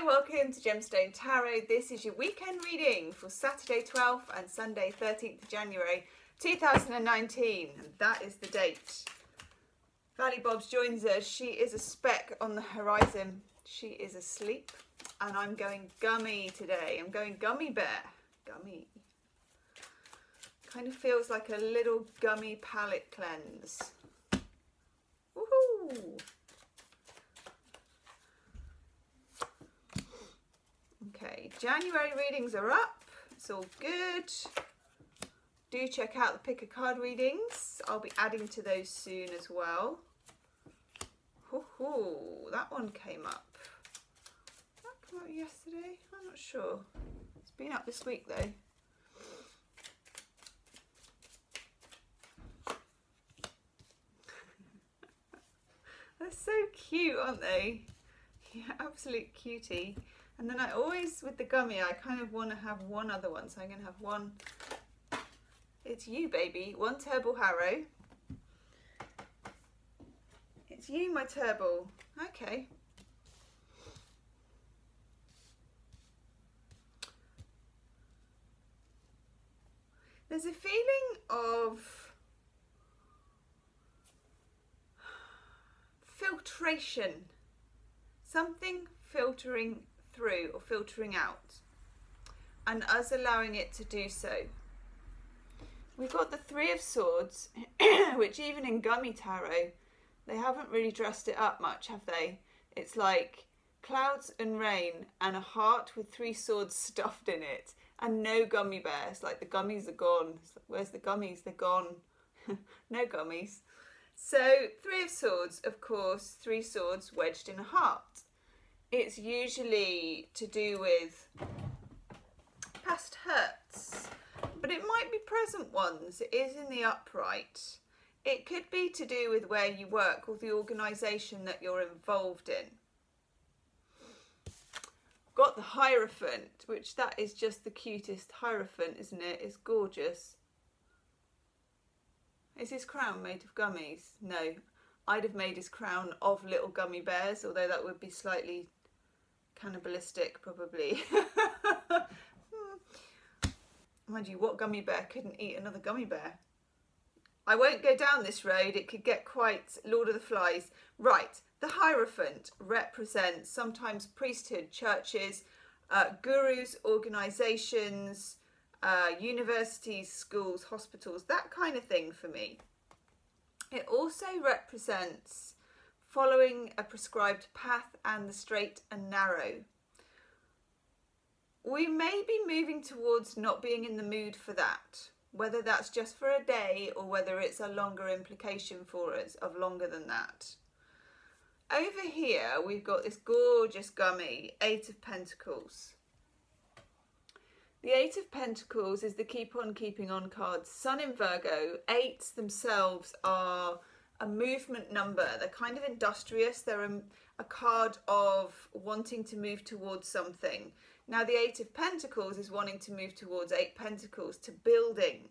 welcome to Gemstone Tarot. This is your weekend reading for Saturday 12th and Sunday 13th of January 2019. And that is the date. Valley Bobs joins us. She is a speck on the horizon. She is asleep and I'm going gummy today. I'm going gummy bear. Gummy. Kind of feels like a little gummy palette cleanse. Woohoo! Okay, January readings are up. It's all good. Do check out the pick a card readings. I'll be adding to those soon as well. Ooh, that one came up. Did that come up yesterday? I'm not sure. It's been up this week though. They're so cute, aren't they? Yeah, absolute cutie. And then I always, with the gummy, I kind of want to have one other one. So I'm going to have one. It's you, baby. One Turbo Harrow. It's you, my Turbo. Okay. There's a feeling of filtration. Something filtering through or filtering out, and us allowing it to do so. We've got the Three of Swords, which even in Gummy Tarot, they haven't really dressed it up much, have they? It's like clouds and rain and a heart with three swords stuffed in it and no gummy bears. Like the gummies are gone. Where's the gummies? They're gone. No gummies. So Three of Swords, of course, three swords wedged in a heart. It's usually to do with past hurts, but it might be present ones. It is in the upright. It could be to do with where you work or the organisation that you're involved in. Got the Hierophant, which that is just the cutest Hierophant, isn't it? It's gorgeous. Is his crown made of gummies? No. I'd have made his crown of little gummy bears, although that would be slightly cannibalistic, probably. Mind you, what gummy bear couldn't eat another gummy bear? I won't go down this road. It could get quite Lord of the Flies. Right, the Hierophant represents sometimes priesthood, churches, gurus, organisations, universities, schools, hospitals, that kind of thing for me. It also represents following a prescribed path and the straight and narrow. We may be moving towards not being in the mood for that, whether that's just for a day or whether it's a longer implication for us of longer than that. Over here we've got this gorgeous gummy, Eight of Pentacles. The Eight of Pentacles is the keep on keeping on card. Sun in Virgo. Eights themselves are a movement number. They're kind of industrious. They're a card of wanting to move towards something. Now the Eight of Pentacles is wanting to move towards Eight Pentacles, to building.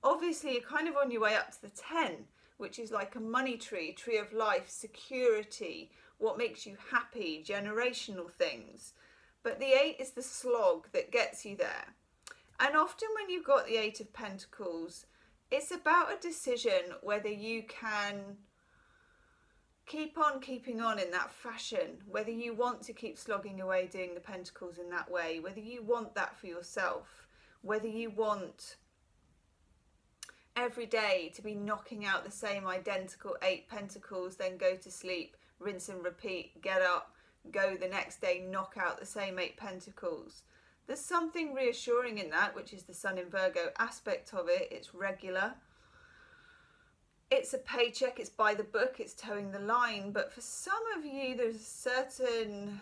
Obviously you're kind of on your way up to the 10, which is like a money tree, tree of life, security, what makes you happy, generational things. But the 8 is the slog that gets you there. And often when you've got the Eight of Pentacles, it's about a decision whether you can keep on keeping on in that fashion, whether you want to keep slogging away doing the Pentacles in that way, whether you want that for yourself, whether you want every day to be knocking out the same identical 8 Pentacles, then go to sleep, rinse and repeat, get up, go the next day, knock out the same 8 Pentacles. There's something reassuring in that, which is the Sun in Virgo aspect of it. It's regular. It's a paycheck, it's by the book, it's towing the line. But for some of you, there's a certain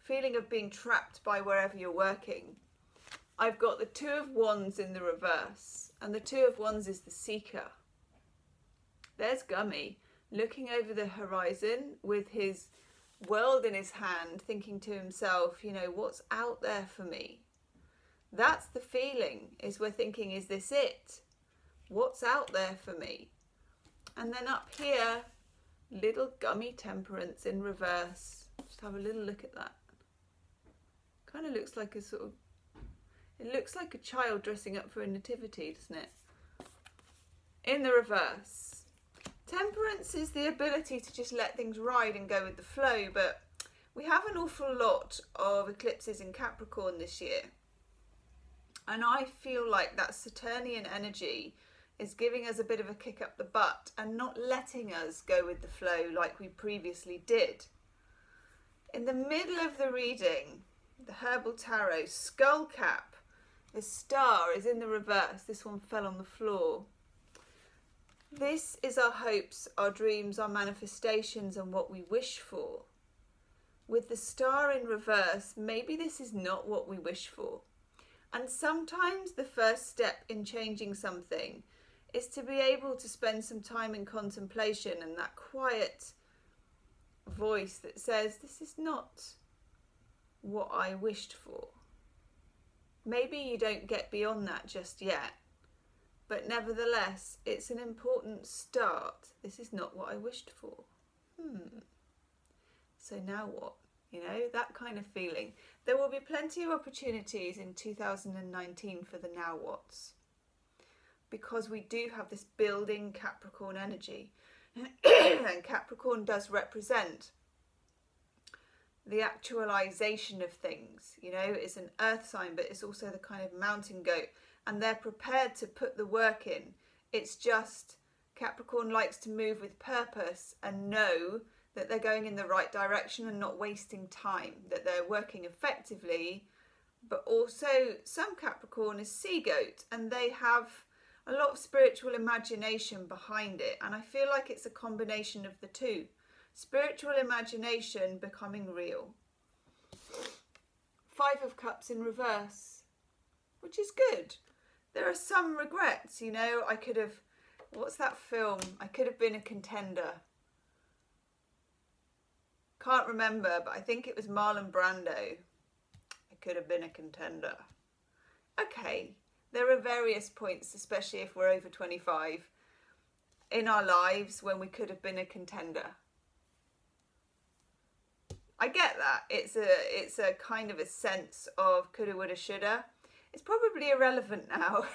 feeling of being trapped by wherever you're working. I've got the Two of Wands in the reverse. And the Two of Wands is the seeker. There's Gummy looking over the horizon with his world in his hand, thinking to himself, you know, what's out there for me? That's the feeling, is we're thinking, is this it? What's out there for me? And then up here, little Gummy Temperance in reverse. Just have a little look at that. Kind of looks like a sort of, it looks like a child dressing up for a nativity, doesn't it? In the reverse. Temperance is the ability to just let things ride and go with the flow, but we have an awful lot of eclipses in Capricorn this year. And I feel like that Saturnian energy is giving us a bit of a kick up the butt and not letting us go with the flow like we previously did. In the middle of the reading, the Herbal Tarot, Skull Cap, the star is in the reverse. This one fell on the floor. This is our hopes, our dreams, our manifestations and what we wish for. With the star in reverse, maybe this is not what we wish for. And sometimes the first step in changing something is to be able to spend some time in contemplation and that quiet voice that says, this is not what I wished for. Maybe you don't get beyond that just yet, but nevertheless, it's an important start. This is not what I wished for. So now what? You know, that kind of feeling. There will be plenty of opportunities in 2019 for the now whats, because we do have this building Capricorn energy. And Capricorn does represent the actualization of things. You know, it's an earth sign, but it's also the kind of mountain goat, and they're prepared to put the work in. It's just Capricorn likes to move with purpose and know that they're going in the right direction and not wasting time, that they're working effectively. But also some Capricorn is sea goat and they have a lot of spiritual imagination behind it, and I feel like it's a combination of the two. Spiritual imagination becoming real. Five of Cups in reverse, which is good. There are some regrets, you know. I could have, what's that film? I could have been a contender. Can't remember, but I think it was Marlon Brando. I could have been a contender. Okay, there are various points, especially if we're over 25, in our lives when we could have been a contender. I get that. It's a kind of a sense of coulda, woulda, shoulda. It's probably irrelevant now.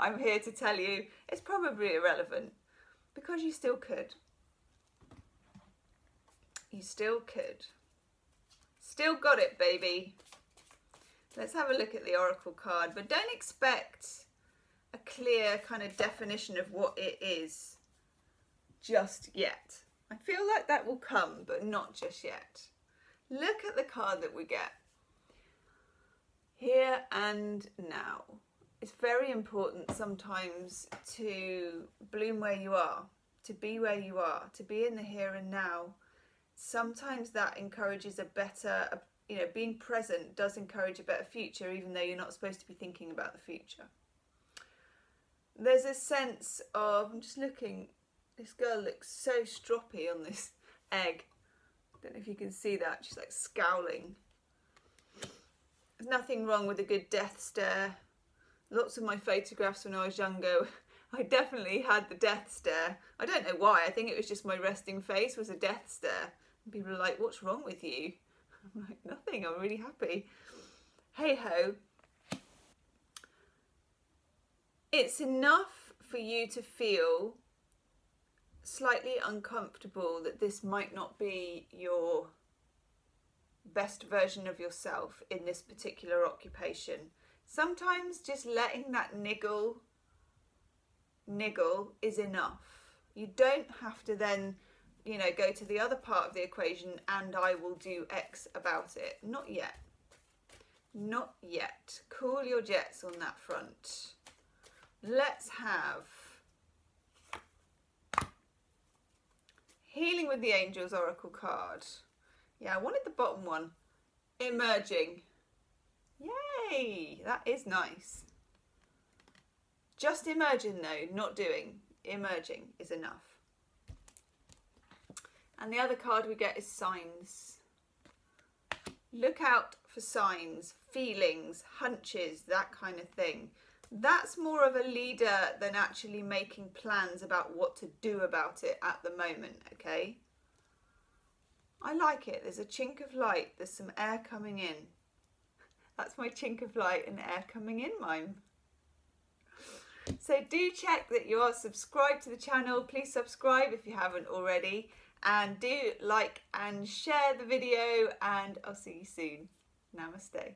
I'm here to tell you it's probably irrelevant, because you still could. You still could. Still got it, baby. Let's have a look at the Oracle card, but don't expect a clear kind of definition of what it is just yet. I feel like that will come, but not just yet. Look at the card that we get. Here and now. It's very important sometimes to bloom where you are, to be where you are, to be in the here and now. Sometimes that encourages a better, you know, being present does encourage a better future, even though you're not supposed to be thinking about the future. There's a sense of, I'm just looking, this girl looks so stroppy on this egg. I don't know if you can see that, she's like scowling. There's nothing wrong with a good death stare. Lots of my photographs when I was younger, I definitely had the death stare. I don't know why, I think it was just my resting face was a death stare. And people are like, what's wrong with you? I'm like, nothing, I'm really happy. Hey ho. It's enough for you to feel slightly uncomfortable that this might not be your best version of yourself in this particular occupation. Sometimes just letting that niggle is enough. You don't have to then, you know, go to the other part of the equation and I will do X about it. Not yet. Not yet. Cool your jets on that front. Let's have Healing with the Angels Oracle card. Yeah, I wanted the bottom one. Emerging. Yay! That is nice. Just emerging though, not doing. Emerging is enough. And the other card we get is signs. Look out for signs, feelings, hunches, that kind of thing. That's more of a leader than actually making plans about what to do about it at the moment, okay? I like it. There's a chink of light. There's some air coming in. That's my chink of light and air coming in mime. So do check that you are subscribed to the channel. Please subscribe if you haven't already. And do like and share the video. And I'll see you soon. Namaste.